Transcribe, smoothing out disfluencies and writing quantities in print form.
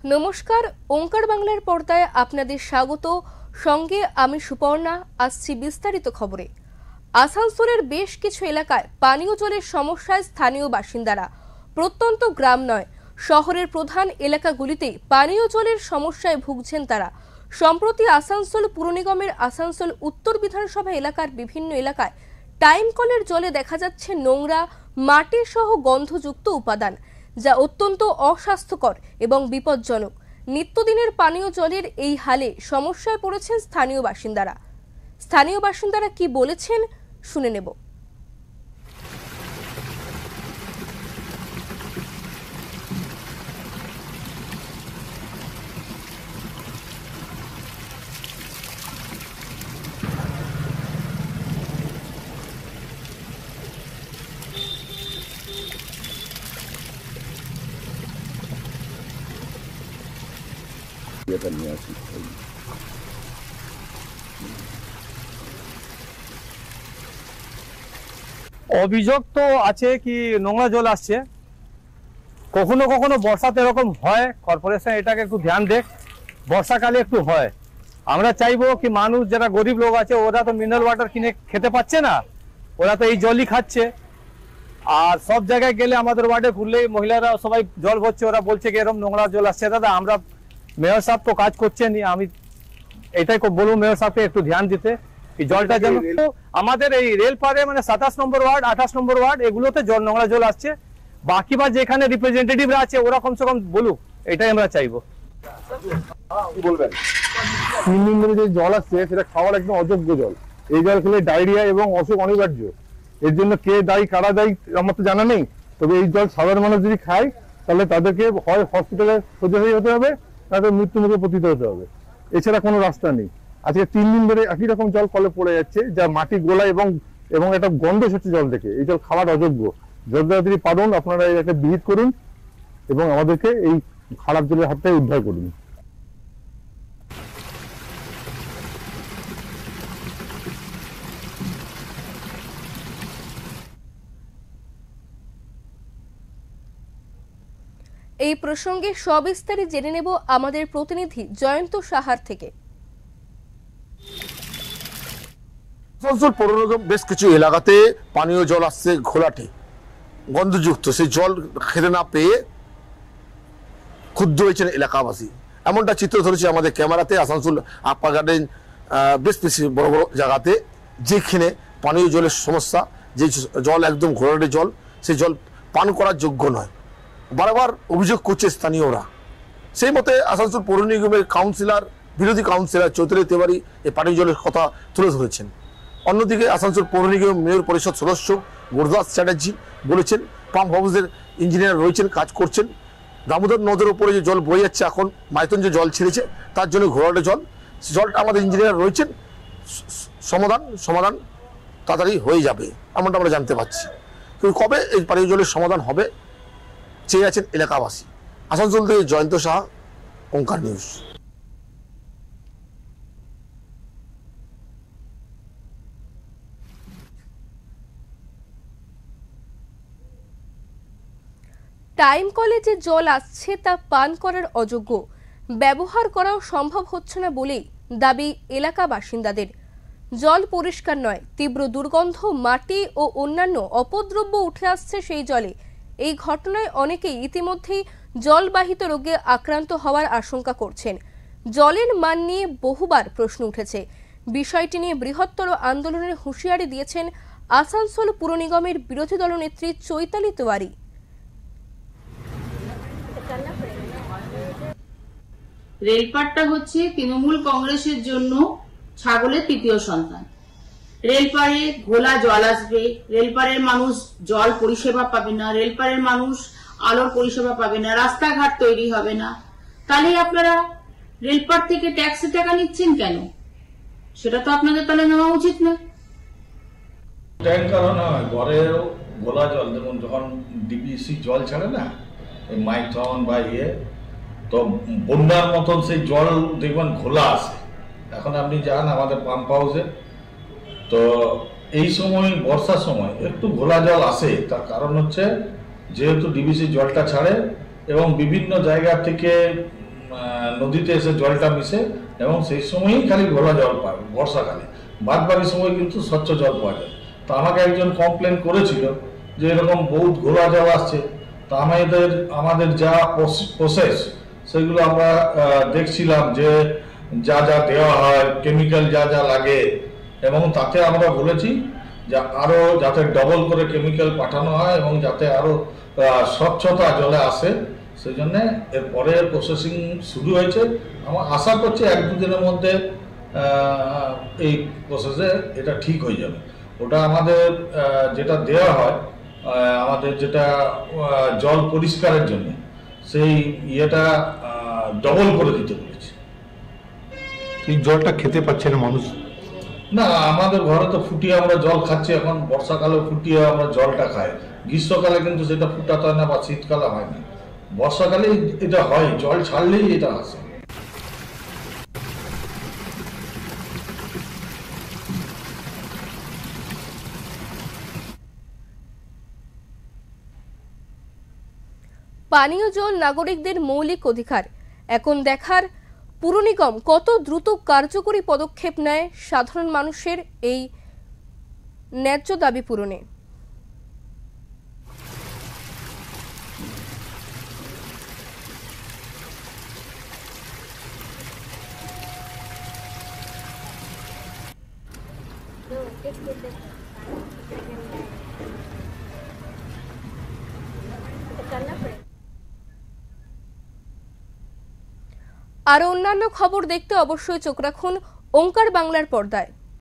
নমস্কার, ওঙ্কার বাংলার পর্দায় আপনাদের স্বাগত। সঙ্গে আমি সুপর্ণা। আসছি বিস্তারিত খবরে। আসানসোলের বেশ কিছু এলাকায় পানীয় জলের সমস্যায় স্থানীয় বাসিন্দারা। প্রত্যন্ত গ্রাম নয়, শহরের প্রধান এলাকাগুলিতে পানীয় জলের সমস্যায় ভুগছেন তারা। সম্প্রতি আসানসোল পুর নিগমের আসানসোল উত্তর বিধানসভা এলাকার বিভিন্ন এলাকায় টাইম কলের জলে দেখা যাচ্ছে নোংরা, মাটি সহ গন্ধযুক্ত উপাদান, যা অত্যন্ত অস্বাস্থ্যকর এবং বিপজ্জনক। নিত্যদিনের পানীয় জলের এই হালে সমস্যায় পড়েছেন স্থানীয় বাসিন্দারা কি বলেছেন শুনে নেব। অভিযোগ তো আছে কি নোংরা জল আসছে, কখনো কখনো বর্ষাতে এরকম হয়। কর্পোরেশন এটাকে একটু ধ্যান দেখ, বর্ষাকালে একটু হয়। আমরা চাইবো কি মানুষ যারা গরিব লোক আছে ওরা তো মিনারেল ওয়াটার কিনে খেতে পাচ্ছে না, ওরা তো এই জলই খাচ্ছে। আর সব জায়গায় গেলে আমাদের ওয়ার্ডে ঘুরলেই মহিলারা সবাই জল ভরছে, ওরা বলছে কি এরকম নোংরা জল আসছে। দাদা, আমরা মেয়র সাহেব তো কাজ করছেন, আমি এটাই বলবো মেয়র সাহেবকে একটু ধ্যান দিতে জলটা যেন। আমাদের এই রেল পারে মানে 27 নম্বর ওয়ার্ড, 28 নম্বর ওয়ার্ড এগুলোতে জল নোংরা জল আসছে। বাকি বা যেখানে রিপ্রেজেন্টেটিভরা আছে ওরা কমসে কম বলুক, এটাই আমরা চাইবো। বলবেন 3 দিন ধরে যে জল আসছে সেটা খাওয়ার একদম অযোগ্য জল। এই জল খেলে ডায়রিয়া এবং অসুখ অনিবার্য। এর জন্য কে দায়ী কারা দায়ী আমার তো জানা নেই, তবে এই জল সাধারণ মানুষ যদি খায় তাহলে তাদেরকে হয় হসপিটালে শয্যাশায়ী হতে হবে, তাদের মৃত্যু মুখে পতিত হতে হবে, এছাড়া কোনো রাস্তা নেই। আজকে 3 দিন ধরে একই রকম জল কলে পড়ে যাচ্ছে, যা মাটি গোলা এবং একটা গন্ধ হচ্ছে জল থেকে। এই জল খাওয়ার অযোগ্য। যত তাড়াতাড়ি পারুন আপনারা একটা বিহিত করুন এবং আমাদেরকে এই খারাপ জলের হাত থেকে উদ্ধার করুন। এই প্রসঙ্গে সবিস্তারে জেনে নেব আমাদের প্রতিনিধি জয়ন্ত সাহার থেকে। আসানসোল পৌর নিগম বেশ কিছু এলাকাতে পানীয় জল আসছে ঘোলাটে, গন্ধযুক্ত। সেই জল খেতে না পেয়ে ক্ষুব্ধ হয়েছেন এলাকাবাসী। এমনটা চিত্র ধরেছে আমাদের ক্যামেরাতে। আসানসোল আপ্পা গার্ডেন বেশ বেশি বড় বড় জায়গাতে যেখানে পানীয় জলের সমস্যা, যে জল একদম ঘোলাটে জল, সেই জল পান করার যোগ্য নয়। বারবার অভিযোগ করছে স্থানীয়রা। সেই মতে আসানসোল পৌর নিগমের বিরোধী কাউন্সিলর চৈতালি তেওয়ারি এই পানীয় জলের কথা তুলে ধরেছেন। অন্যদিকে আসানসোল পৌর নিগম মেয়র পরিষদ সদস্য গুরুদাস চ্যাটার্জি বলেছেন পাম্প হাউসের ইঞ্জিনিয়ার রয়েছেন, কাজ করছেন। দামোদর নদের উপরে যে জল বয়ে যাচ্ছে, এখন মাইথন যে জল ছেড়েছে তার জন্য ঘোলাটে জল, জলটা আমাদের ইঞ্জিনিয়ার রয়েছেন, সমাধান তাড়াতাড়ি হয়ে যাবে এমনটা আমরা জানতে পারছি। কিন্তু কবে এই পানীয় জলের সমাধান হবে চেয়ে আছেন এলাকাবাসী। আসানসোল থেকে জয়ন্ত সাহা, ওঙ্কার নিউজ। টাইম কলে যে জল আসছে তা পান করার অযোগ্য, ব্যবহার করাও সম্ভব হচ্ছে না বলেই দাবি এলাকা বাসিন্দাদের। জল পরিষ্কার নয়, তীব্র দুর্গন্ধ, মাটি ও অন্যান্য অপদ্রব্য উঠে আসছে সেই জলে। এই ঘটনায় অনেকেই ইতিমধ্যেই জলবাহিত রোগে আক্রান্ত হওয়ার আশঙ্কা করছেন। জলের মান নিয়ে বহুবার প্রশ্ন উঠেছে। বিষয়টি নিয়ে বৃহত্তর আন্দোলনের হুঁশিয়ারি দিয়েছেন আসানসোল পুর নিগমের বিরোধী দলনেত্রী চৈতালি তেওয়ারি। রেলপাটটা হচ্ছে তৃণমূল কংগ্রেসের জন্য ছাগলের তৃতীয় সন্তান। রেলপাড়ে ঘোলা জল আসবে, রেলপাড়ের মানুষ জল পরিষেবা পাবে না, রেলপাড়ের মানুষ আলোর পরিষেবা পাবে না, রাস্তাঘাট তৈরি হবে না। তাহলে আপনারা রেলপাট থেকে ট্যাক্সের টাকা নিচ্ছেন কেন? সেটা তো আপনাদের তাহলে নেওয়া উচিত না। ট্যাঙ্কার না ঘরের ঘোলা জল, যেমন যখন ডিবিসি জল ছাড়ে না এই মাইথন বা তো বন্যার মতন সেই জল দেখবেন ঘোলা আসে। এখন আপনি যান আমাদের পাম্প হাউসে, তো এই সময় বর্ষার সময় একটু ঘোলা জল আসে। তার কারণ হচ্ছে যেহেতু ডিবিসি জলটা ছাড়ে এবং বিভিন্ন জায়গা থেকে নদীতে এসে জলটা মিশে এবং সেই সময়ই খালি ঘোলা জল পাবে বর্ষাকালে, বাদ বাকি সময় কিন্তু স্বচ্ছ জল পাওয়া যায়। তো আমাকে একজন কমপ্লেন করেছিল যে এরকম বহুত ঘোলা জল আসছে। তো আমাদের যা প্রসেস সেগুলো আমরা দেখছিলাম যে যা যা দেওয়া হয়, কেমিক্যাল যা যা লাগে, এবং তাতে আমরা বলেছি যে আরও যাতে ডবল করে কেমিক্যাল পাঠানো হয় এবং যাতে আরও স্বচ্ছতা জলে আসে, সেই জন্যে এরপরে প্রসেসিং শুরু হয়েছে। আমরা আশা করছি 1-2 দিনের মধ্যে এই প্রসেসে এটা ঠিক হয়ে যাবে। ওটা আমাদের যেটা দেওয়া হয়, আমাদের যেটা জল পরিষ্কারের জন্য, সেই ইয়েটা ডবল করে দিতে বলেছি। এই জলটা খেতে পাচ্ছে না মানুষ? না, আমাদের ঘরে তো ফুটিয়ে আমরা জল খাচ্ছি, এখন বর্ষাকালে ফুটিয়ে আমরা জলটা খাই। গ্রীষ্মকালে কিন্তু সেটা ফুটাতে হয় না, বা শীতকালে হয় না, বর্ষাকালেই এটা হয়, জল ছাড়লেই এটা আসে। পানীয় জল নাগরিকদের মৌলিক অধিকার। এখন দেখার পুর নিগম কত দ্রুত কার্যকরী পদক্ষেপ নেয় সাধারণ মানুষের এই ন্যায্য দাবি পূরণে। আরো অন্যান্য খবর দেখতে অবশ্যই চোখ রাখুন ওঙ্কার বাংলার পর্দায়।